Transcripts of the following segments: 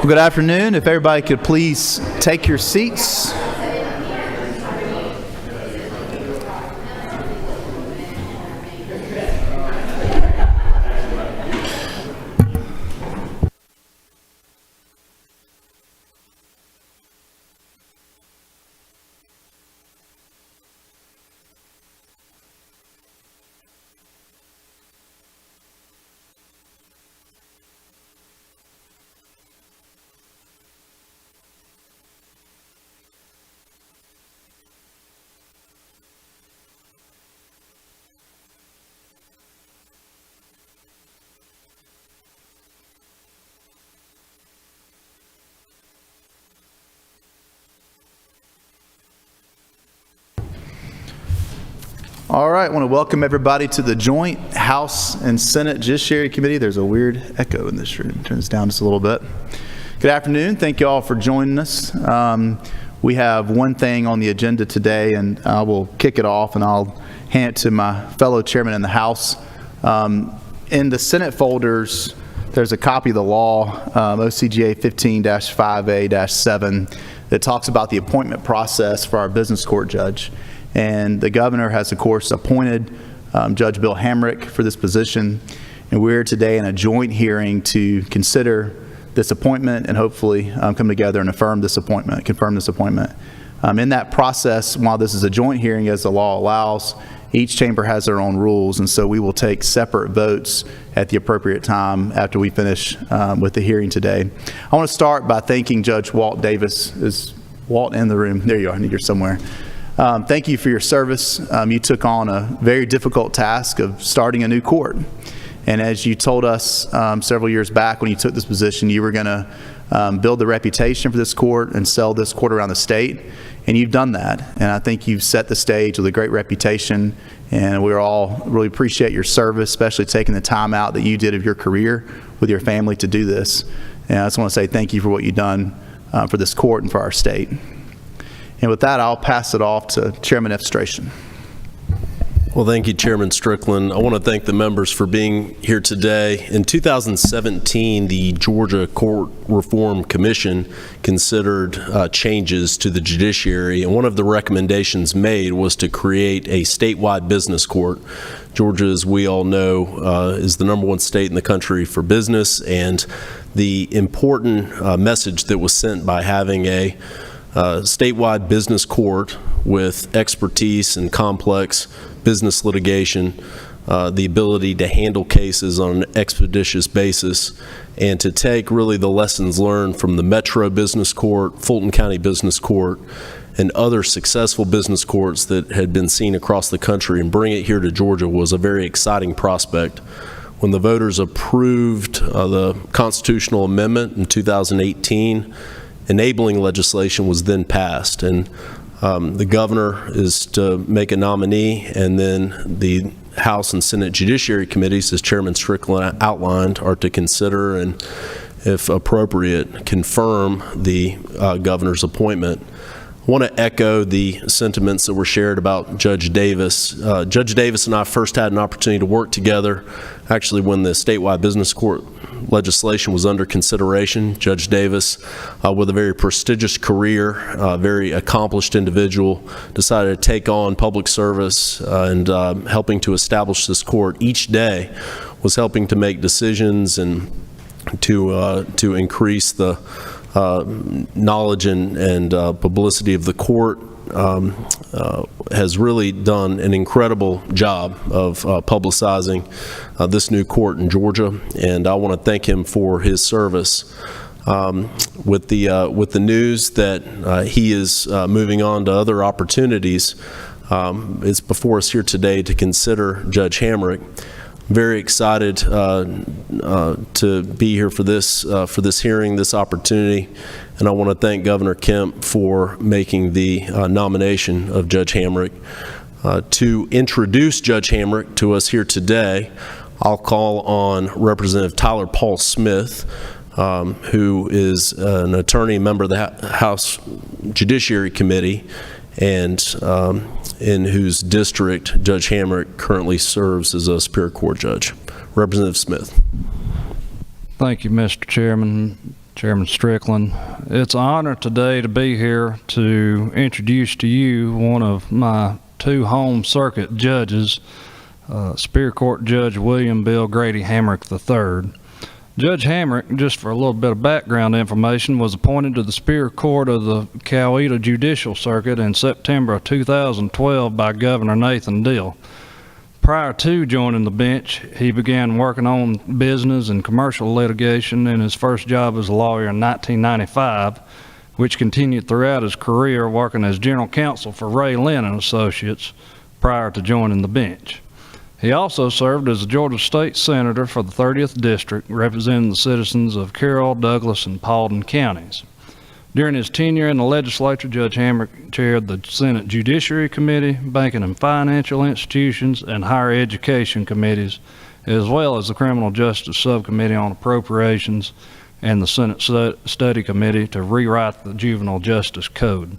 Well, good afternoon. If everybody could please take your seats. All right, I want to welcome everybody to the joint House and Senate Judiciary Committee. There's a weird echo in this room. Turn this down just a little bit. Good afternoon. Thank you all for joining us. We have one thing on the agenda today, and I will kick it off, and I'll hand it to my fellow chairman in the House. In the Senate folders, there's a copy of the law, OCGA 15-5A-7, that talks about the appointment process for our business court judge. And the governor has, of course, appointed Judge Bill Hamrick for this position. And we're today in a joint hearing to consider this appointment and hopefully come together and confirm this appointment. In that process, while this is a joint hearing, as the law allows, each chamber has their own rules. And so we will take separate votes at the appropriate time after we finish with the hearing today. I want to start by thanking Judge Walt Davis. Is Walt in the room? There you are. I need you somewhere. Thank you for your service. You took on a very difficult task of starting a new court. And as you told us several years back when you took this position, you were going to build the reputation for this court and sell this court around the state. And you've done that. And I think you've set the stage with a great reputation. And we all really appreciate your service, especially taking the time out that you did of your career with your family to do this. And I just want to say thank you for what you've done for this court and for our state. And with that, I'll pass it off to Chairman Efstration. Well, thank you, Chairman Strickland. I want to thank the members for being here today. In 2017, the Georgia Court Reform Commission considered changes to the judiciary, and one of the recommendations made was to create a statewide business court. Georgia, as we all know, is the #1 state in the country for business, and the important message that was sent by having a statewide business court with expertise in complex business litigation, the ability to handle cases on an expeditious basis, and to take really the lessons learned from the Metro Business Court, Fulton County Business Court, and other successful business courts that had been seen across the country and bring it here to Georgia was a very exciting prospect. When the voters approved the constitutional amendment in 2018, enabling legislation was then passed, and the governor is to make a nominee, and then the House and Senate Judiciary Committees, as Chairman Strickland outlined, are to consider and, if appropriate, confirm the governor's appointment. I want to echo the sentiments that were shared about Judge Davis. Judge Davis and I first had an opportunity to work together actually when the statewide business court legislation was under consideration. Judge Davis, with a very prestigious career, very accomplished individual, decided to take on public service and helping to establish this court each day was helping to make decisions and to increase the knowledge and publicity of the court. Has really done an incredible job of publicizing this new court in Georgia, and I want to thank him for his service. With the news that he is moving on to other opportunities, it's before us here today to consider Judge Hamrick. Very excited to be here for this hearing, this opportunity, and I want to thank Governor Kemp for making the nomination of Judge Hamrick. To introduce Judge Hamrick to us here today, I'll call on Representative Tyler Paul Smith, who is an attorney, member of the House Judiciary Committee, and in whose district Judge Hamrick currently serves as a Superior Court judge. Representative Smith. Thank you, Mr. Chairman. Chairman Strickland. It's an honor today to be here to introduce to you one of my two home circuit judges, Superior Court Judge William Bill Grady Hamrick III. Judge Hamrick, just for a little bit of background information, was appointed to the Superior Court of the Coweta Judicial Circuit in September of 2012 by Governor Nathan Deal. Prior to joining the bench, he began working on business and commercial litigation in his first job as a lawyer in 1995, which continued throughout his career working as general counsel for Ray Lynn and Associates prior to joining the bench. He also served as a Georgia State Senator for the 30th District, representing the citizens of Carroll, Douglas, and Paulding counties. During his tenure in the legislature, Judge Hamrick chaired the Senate Judiciary Committee, Banking and Financial Institutions, and Higher Education Committees, as well as the Criminal Justice Subcommittee on Appropriations and the Senate Study Committee to rewrite the Juvenile Justice Code.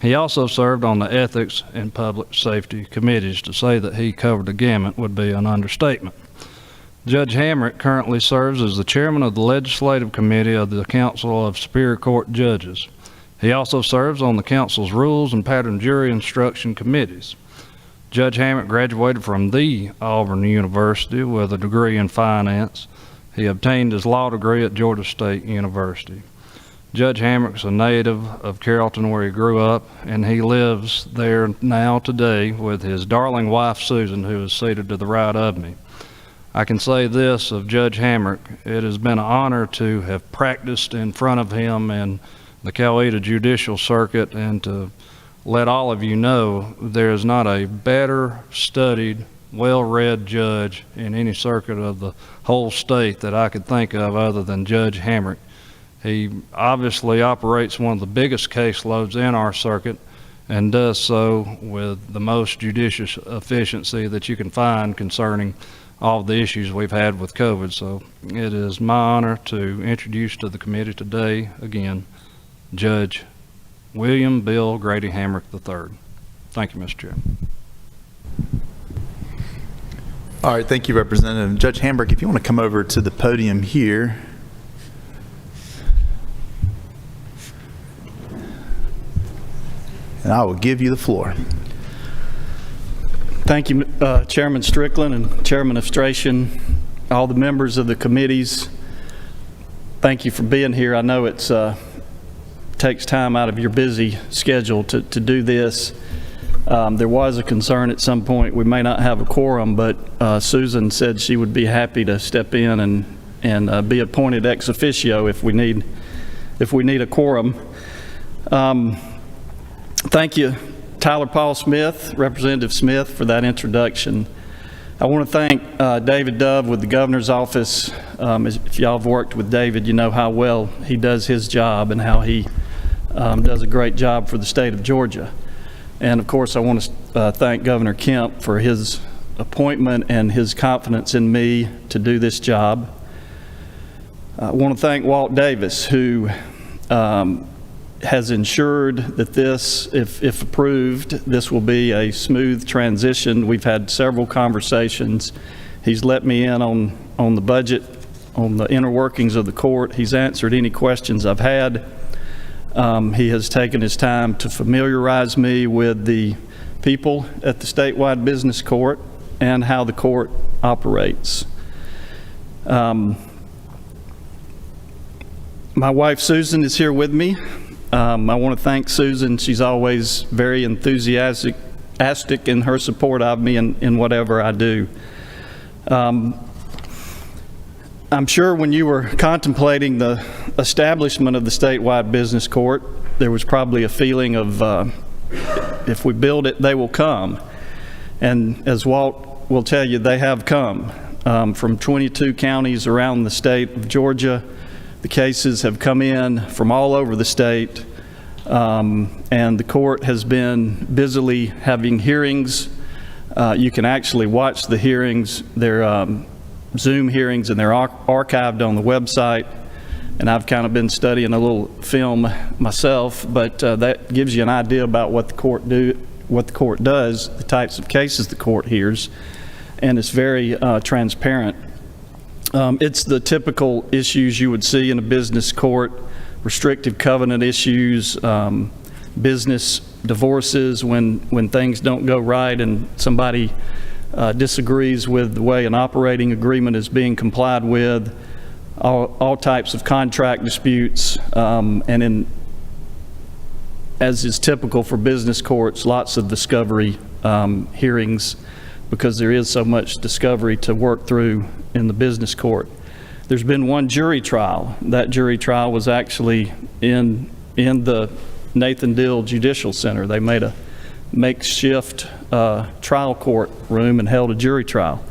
He also served on the Ethics and Public Safety Committees. To say that he covered the gamut would be an understatement. Judge Hamrick currently serves as the chairman of the Legislative Committee of the Council of Superior Court Judges. He also serves on the Council's Rules and Pattern Jury Instruction Committees. Judge Hamrick graduated from the Auburn University with a degree in finance. He obtained his law degree at Georgia State University. Judge Hamrick's a native of Carrollton, where he grew up, and he lives there now today with his darling wife, Susan, who is seated to the right of me. I can say this of Judge Hamrick: it has been an honor to have practiced in front of him in the Coweta Judicial Circuit, and to let all of you know there is not a better studied, well-read judge in any circuit of the whole state that I could think of other than Judge Hamrick. He obviously operates one of the biggest caseloads in our circuit and does so with the most judicious efficiency that you can find concerning all the issues we've had with COVID. So it is my honor to introduce to the committee today, again, Judge William Bill Grady Hamrick III. Thank you, Mr. Chairman. All right, thank you, Representative. Judge Hamrick, if you want to come over to the podium here. And I will give you the floor. Thank you, Chairman Strickland and Chairman Strachan, all the members of the committees. Thank you for being here. I know it takes time out of your busy schedule to do this. There was a concern at some point we may not have a quorum, but Susan said she would be happy to step in and be appointed ex officio if we need a quorum. Thank you, Tyler Paul Smith, Representative Smith, for that introduction. I want to thank David Dove with the Governor's Office. If y'all have worked with David, you know how well he does his job and how he does a great job for the state of Georgia. And of course, I want to thank Governor Kemp for his appointment and his confidence in me to do this job. I want to thank Walt Davis, who has ensured that this, if approved, this will be a smooth transition. We've had several conversations. He's let me in on the budget, on the inner workings of the court. He's answered any questions I've had. He has taken his time to familiarize me with the people at the statewide business court and how the court operates. My wife Susan is here with me. I want to thank Susan. She's always very enthusiastic in her support of me in whatever I do. I'm sure when you were contemplating the establishment of the statewide business court, there was probably a feeling of if we build it, they will come. And as Walt will tell you, they have come. From 22 counties around the state of Georgia, the cases have come in from all over the state, and the court has been busily having hearings. You can actually watch the hearings. They're Zoom hearings, and they're archived on the website. And I've kind of been studying a little film myself, but that gives you an idea about what the court does, the types of cases the court hears, and it's very transparent. It's the typical issues you would see in a business court: restrictive covenant issues, business divorces when things don't go right and somebody disagrees with the way an operating agreement is being complied with, all types of contract disputes, and as is typical for business courts, lots of discovery hearings, because there is so much discovery to work through in the business court. There's been one jury trial. That jury trial was actually in the Nathan Dill Judicial Center. They made a makeshift trial court room and held a jury trial.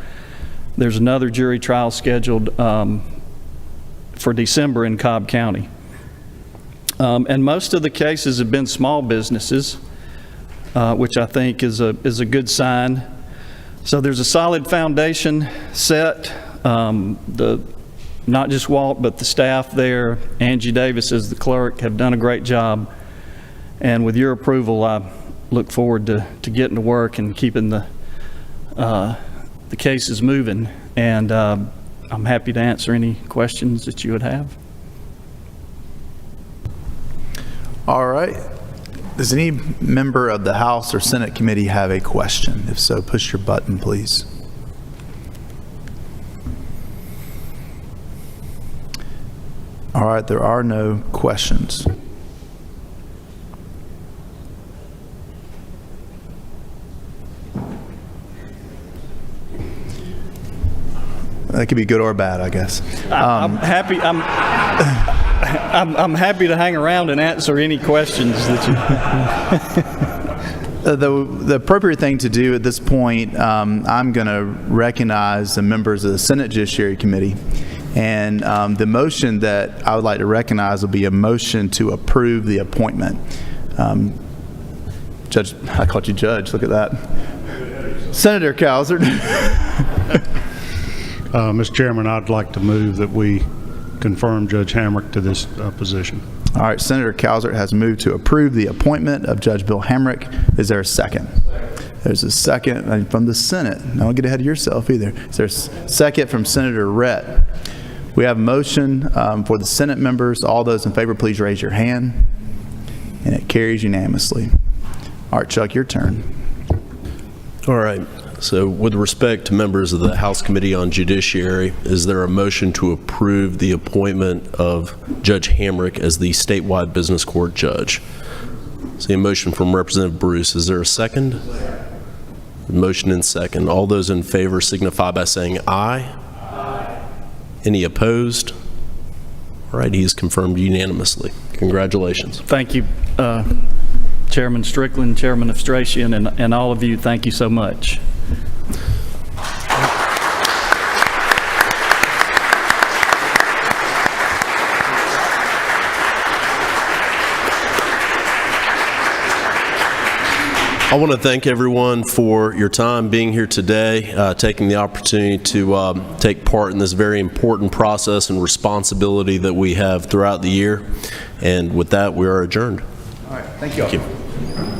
There's another jury trial scheduled for December in Cobb County. And most of the cases have been small businesses, which I think is a good sign. So there's a solid foundation set. Not just Walt, but the staff there, Angie Davis as the clerk, have done a great job. And with your approval, I look forward to getting to work and keeping the cases moving. And I'm happy to answer any questions that you would have. All right. Does any member of the House or Senate committee have a question? If so, push your button, please. All right, there are no questions. That could be good or bad, I guess. I'm happy. I'm happy to hang around and answer any questions that you. The appropriate thing to do at this point, I'm going to recognize the members of the Senate Judiciary Committee. And the motion that I would like to recognize will be a motion to approve the appointment. Judge, I called you Judge, look at that. Senator Cowsert. Mr. Chairman, I'd like to move that we confirm Judge Hamrick to this position. All right, Senator Cowsert has moved to approve the appointment of Judge Bill Hamrick. Is there a second? There's a second from the Senate. Don't get ahead of yourself either. Is there a second from Senator Rhett? We have a motion for the Senate members. All those in favor, please raise your hand. And it carries unanimously. All right, Chuck, your turn. All right. So with respect to members of the House Committee on Judiciary, is there a motion to approve the appointment of Judge Hamrick as the statewide business court judge? See a motion from Representative Bruce. Is there a second? Motion and second. All those in favor signify by saying aye. Aye. Any opposed? All right, he is confirmed unanimously. Congratulations. Thank you, Chairman Strickland, Chairman Astrasian, and all of you. Thank you so much. I want to thank everyone for your time being here today, taking the opportunity to take part in this very important process and responsibility that we have throughout the year. And with that, we are adjourned. All right, thank you all. Thank you.